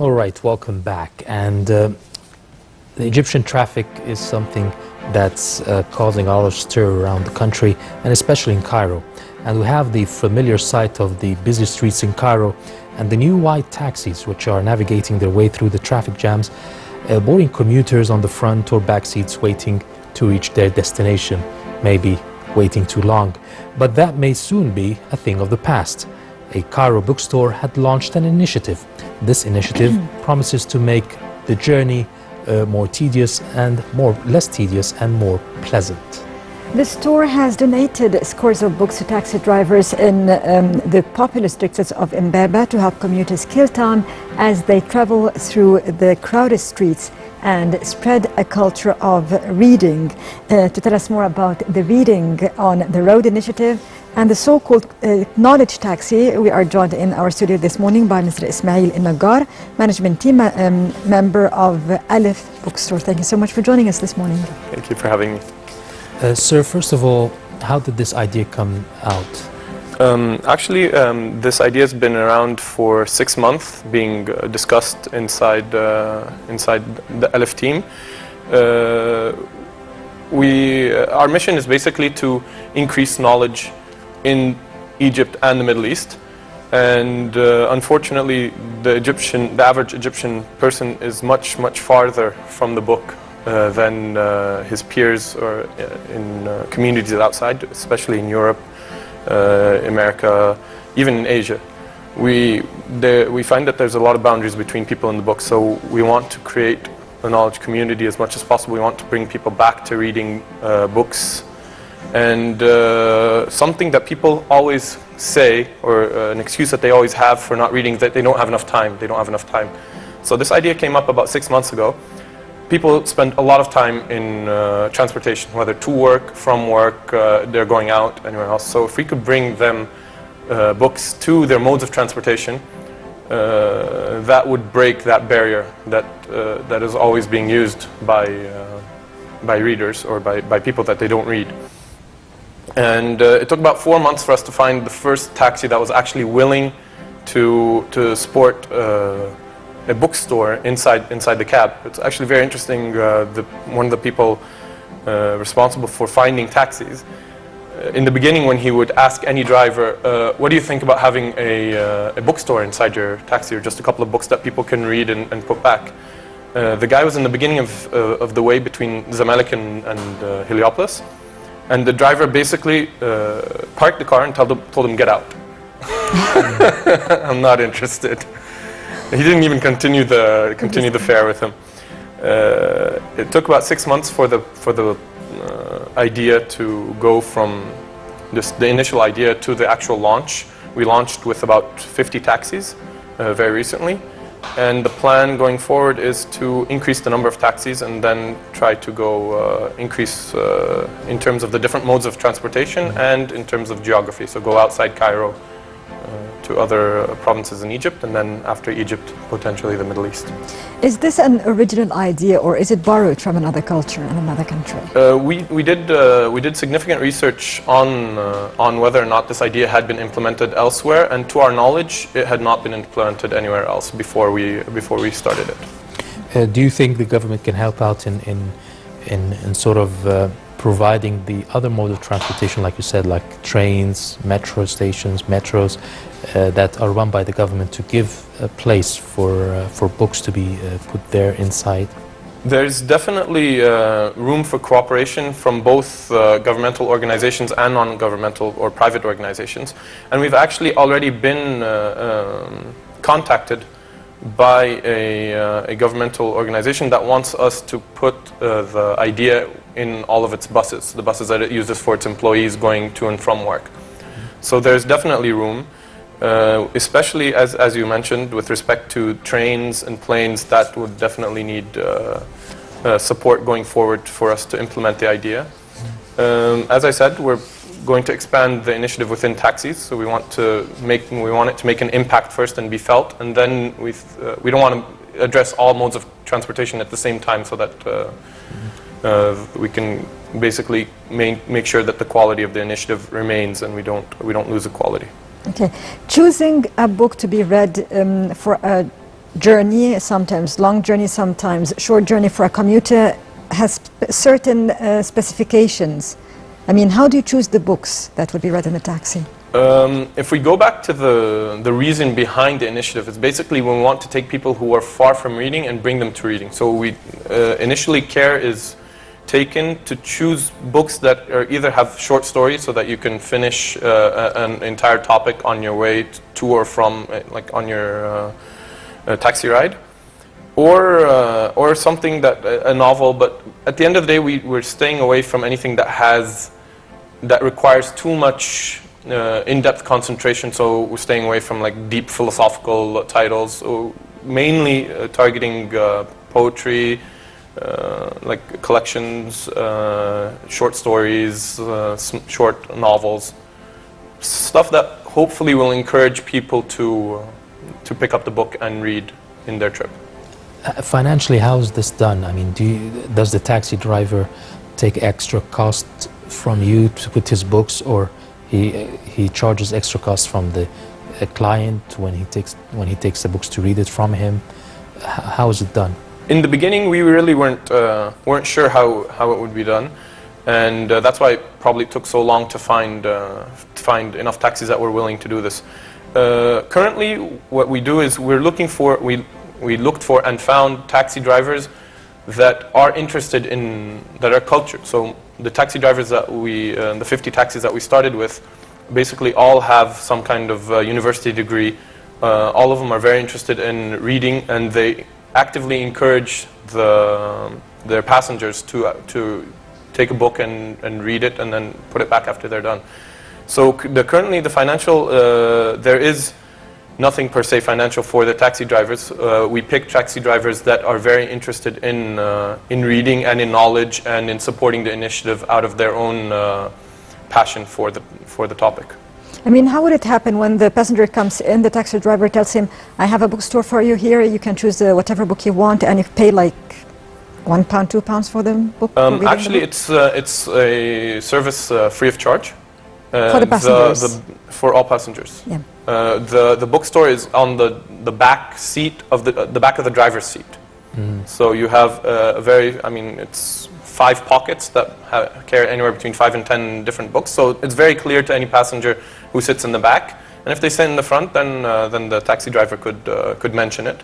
All right, welcome back. And the Egyptian traffic is something that's causing a lot of stir around the country, and especially in Cairo. And we have the familiar sight of the busy streets in Cairo and the new white taxis which are navigating their way through the traffic jams, boarding commuters on the front or back seats waiting to reach their destination, maybe waiting too long. But that may soon be a thing of the past. A Cairo bookstore had launched an initiative. This initiative promises to make the journey more tedious and less tedious and more pleasant. The store has donated scores of books to taxi drivers in the populous districts of Mbaba to help commuters kill time as they travel through the crowded streets and spread a culture of reading. To tell us more about the Reading on the Road initiative and the so-called knowledge taxi, we are joined in our studio this morning by Mr. Ismail Nagar, management team member of Alef Bookstore. Thank you so much for joining us this morning. Thank you for having me. Sir, first of all, how did this idea come out? This idea has been around for 6 months, being discussed inside the Alef team. Our mission is basically to increase knowledge in Egypt and the Middle East, and unfortunately, the average Egyptian person is much farther from the book than his peers or in communities outside, especially in Europe, America, even in Asia. We find that there's a lot of boundaries between people in the book, so we want to create a knowledge community as much as possible. We want to bring people back to reading books. And something that people always say, or an excuse that they always have for not reading, is that they don't have enough time. They don't have enough time. So this idea came up about 6 months ago. People spend a lot of time in transportation, whether to work, from work, they're going out, anywhere else. So if we could bring them books to their modes of transportation, that would break that barrier that is always being used by readers or by people that they don't read. And it took about 4 months for us to find the first taxi that was actually willing to sport a bookstore inside the cab. It's actually very interesting. One of the people responsible for finding taxis, in the beginning when he would ask any driver, what do you think about having a bookstore inside your taxi, or just a couple of books that people can read and put back? The guy was in the beginning of the way between Zamalek and Heliopolis, and the driver basically parked the car and told him get out. I'm not interested. He didn't even continue the fare with him. It took about 6 months for the idea to go from the initial idea to the actual launch. We launched with about 50 taxis very recently, and the plan going forward is to increase the number of taxis and then try to go increase in terms of the different modes of transportation and in terms of geography. So go outside Cairo to other provinces in Egypt, and then after Egypt, potentially the Middle East. Is this an original idea, or is it borrowed from another culture and another country? We did significant research on whether or not this idea had been implemented elsewhere, and to our knowledge, it had not been implemented anywhere else before we started it. Do you think the government can help out in sort of providing the other mode of transportation, like you said, like trains, metro stations, metros, that are run by the government, to give a place for books to be put there inside? There's definitely room for cooperation from both governmental organizations and non-governmental or private organizations. And we've actually already been contacted by a governmental organization that wants us to put the idea in all of its buses, the buses that it uses for its employees going to and from work. So there's definitely room, especially as you mentioned, with respect to trains and planes, that would definitely need support going forward for us to implement the idea. As I said, we're going to expand the initiative within taxis, so we want it to make an impact first and be felt, and then we don't want to address all modes of transportation at the same time, so that we can basically make sure that the quality of the initiative remains and we don't lose the quality. Okay, choosing a book to be read for a journey, sometimes long journey, sometimes short journey for a commuter, has certain specifications. I mean, how do you choose the books that would be read in a taxi? If we go back to the reason behind the initiative, it's basically when we want to take people who are far from reading and bring them to reading. So we initially care is taken to choose books that are either have short stories so that you can finish an entire topic on your way to or from, like on your taxi ride, or something that a novel. But at the end of the day, we're staying away from anything that requires too much in-depth concentration. So we're staying away from like deep philosophical titles, mainly targeting poetry, like collections, short stories, short novels, stuff that hopefully will encourage people to pick up the book and read in their trip. Financially, how is this done? I mean, does the taxi driver take extra cost from you with his books, or he charges extra costs from the client when he takes the books to read it from him? How is it done? In the beginning, we really weren't sure how it would be done, and that's why it probably took so long to find enough taxis that were willing to do this. Currently, what we do is we looked for and found taxi drivers that are interested in, that are cultured. So the taxi drivers that the 50 taxis that we started with, basically all have some kind of university degree. All of them are very interested in reading, and they actively encourage their passengers to take a book and read it and then put it back after they're done. So currently the financial, there is nothing per se financial for the taxi drivers. We pick taxi drivers that are very interested in reading and in knowledge and in supporting the initiative out of their own passion for the topic. I mean, how would it happen when the passenger comes in, the taxi driver tells him, I have a bookstore for you here, you can choose whatever book you want, and you pay like £1, £2 for the book? Actually, it's a service free of charge. For the passengers? For all passengers. Yeah. The bookstore is on the back seat of the back of the driver's seat. Mm. So you have it's 5 pockets that carry anywhere between 5 and 10 different books. So it's very clear to any passenger who sits in the back. And if they sit in the front, then the taxi driver could mention it.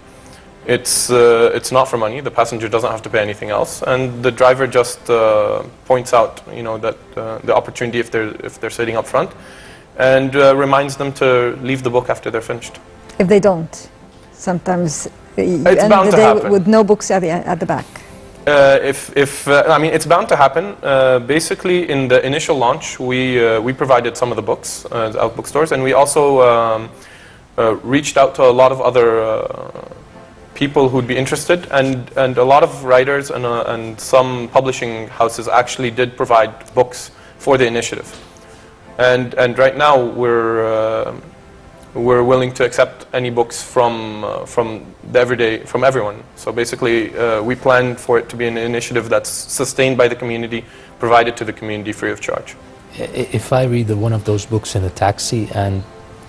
It's not for money. The passenger doesn't have to pay anything else, and the driver just points out, that the opportunity if they're sitting up front, and reminds them to leave the book after they're finished. If they don't, sometimes you end the day with no books at the back. It's bound to happen. Basically, in the initial launch, we provided some of the books at bookstores, and we also reached out to a lot of other people who'd be interested, and a lot of writers and some publishing houses actually did provide books for the initiative. And right now we're willing to accept any books from everyone. So basically, we plan for it to be an initiative that's sustained by the community, provided to the community free of charge. If I read one of those books in a taxi and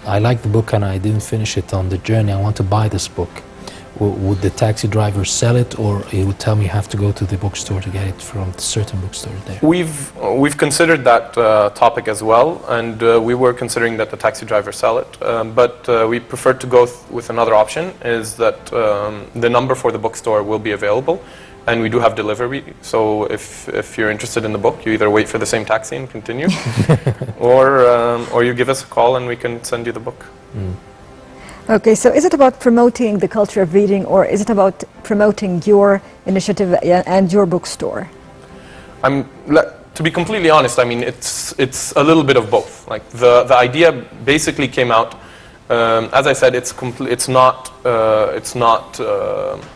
I like the book and I didn't finish it on the journey, I want to buy this book, would the taxi driver sell it, or he would tell me you have to go to the bookstore to get it from a certain bookstore there? We've considered that topic as well, and we were considering that the taxi driver sell it, but we preferred to go with another option, is that the number for the bookstore will be available, and we do have delivery. So if you're interested in the book, you either wait for the same taxi and continue, or you give us a call and we can send you the book. Mm. Okay, so is it about promoting the culture of reading, or is it about promoting your initiative and your bookstore? To be completely honest, it's a little bit of both. Like the idea basically came out, as I said, it's not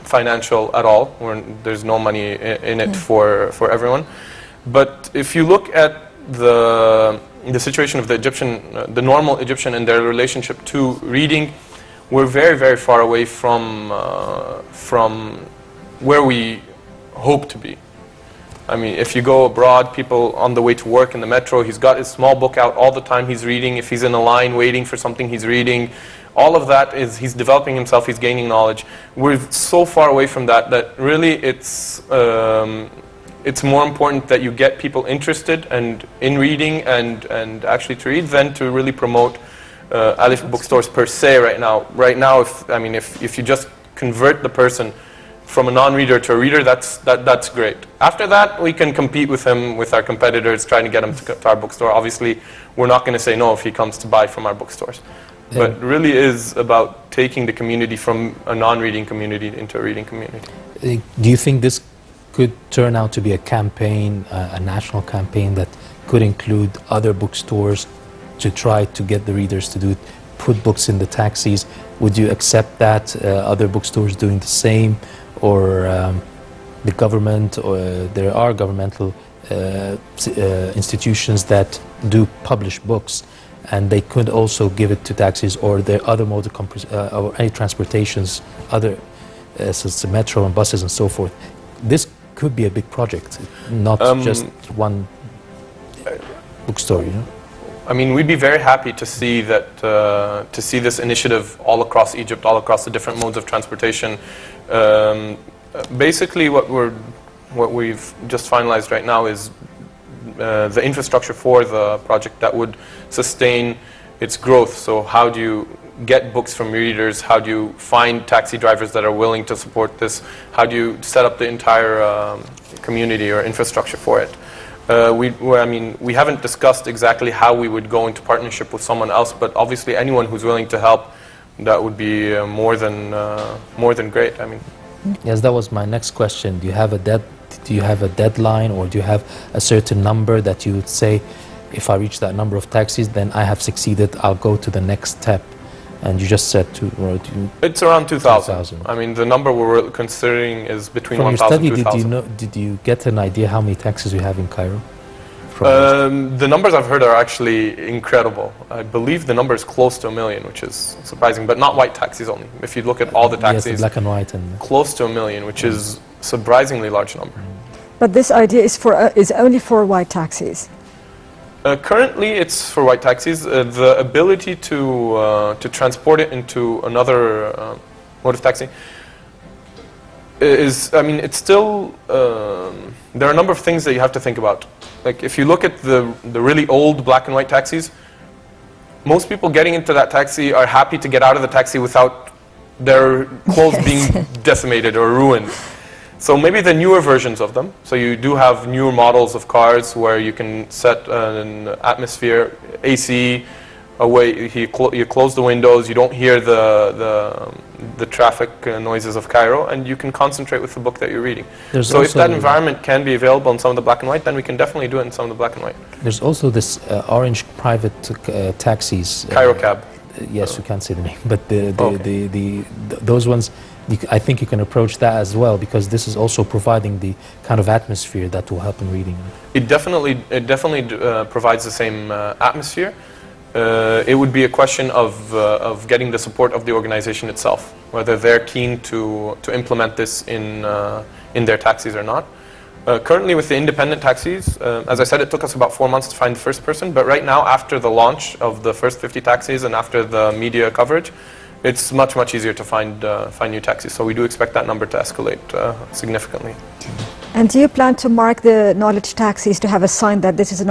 financial at all. There's no money in it for everyone. But if you look at the situation of the normal Egyptian and their relationship to reading, we're very, very far away from where we hope to be. I mean, if you go abroad, people on the way to work in the metro, he's got his small book out all the time, he's reading. If he's in a line waiting for something, he's reading. All of that is, he's developing himself, he's gaining knowledge. We're so far away from that that really it's more important that you get people interested and in reading and actually to read than to really promote Alef bookstores per se right now. Right now, if you just convert the person from a non-reader to a reader, that's great. After that, we can compete with him, with our competitors, trying to get him to our bookstore. Obviously, we're not going to say no if he comes to buy from our bookstores. But it really is about taking the community from a non-reading community into a reading community. Do you think this could turn out to be a campaign, a national campaign that could include other bookstores to try to get the readers to do it, put books in the taxis? Would you accept that, other bookstores doing the same? Or the government, or there are governmental institutions that do publish books, and they could also give it to taxis or their other mode of or any transportations, other such as metro and buses and so forth. This could be a big project, not just one bookstore, you know. I mean, we'd be very happy to see that, to see this initiative all across Egypt, all across the different modes of transportation. Basically, what we've just finalized right now is the infrastructure for the project that would sustain its growth. So how do you get books from readers? How do you find taxi drivers that are willing to support this? How do you set up the entire community or infrastructure for it? We haven't discussed exactly how we would go into partnership with someone else, but obviously anyone who's willing to help, that would be more than great. I mean, yes, that was my next question. Do you have a deadline, or do you have a certain number that you would say, if I reach that number of taxis, then I have succeeded, I'll go to the next step? And you just said it's around 2,000. I mean, the number we're considering is between 1,000 and 2,000. Did you get an idea how many taxis we have in Cairo? The numbers I've heard are actually incredible. I believe the number is close to 1 million, which is surprising, but not white taxis only. If you look at all the taxis, yes, the black and white, and close to 1 million, which is a surprisingly large number. But this idea is only for white taxis. Currently, it's for white taxis. The ability to transport it into another mode of taxi is, I mean, it's still, there are a number of things that you have to think about. Like, if you look at the really old black and white taxis, most people getting into that taxi are happy to get out of the taxi without their clothes being decimated or ruined. So maybe the newer versions of them. So you do have newer models of cars where you can set an atmosphere, AC, away. You close the windows. You don't hear the traffic noises of Cairo, and you can concentrate with the book that you're reading. So if that environment can be available in some of the black and white, then we can definitely do it in some of the black and white. There's also this orange private taxis. Cairo cab. Yes, you can't say the name, but those ones, I think you can approach that as well, because this is also providing the kind of atmosphere that will help in reading. It definitely provides the same atmosphere. It would be a question of getting the support of the organization itself, whether they're keen to implement this in their taxis or not. Currently with the independent taxis, as I said, it took us about 4 months to find the first person, but right now, after the launch of the first 50 taxis and after the media coverage, it's much easier to find new taxis. So we do expect that number to escalate significantly. And do you plan to mark the knowledge taxis, to have a sign that this is a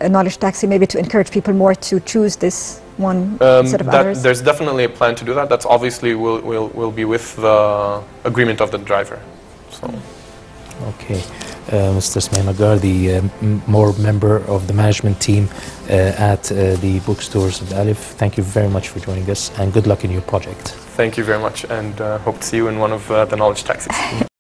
knowledge taxi, maybe to encourage people more to choose this one instead of others? There's definitely a plan to do that. That's obviously will be with the agreement of the driver. So. Okay. Mr. Ismail Nagar, the more member of the management team at the bookstores of Alef, thank you very much for joining us, and good luck in your project. Thank you very much, and hope to see you in one of the knowledge taxis.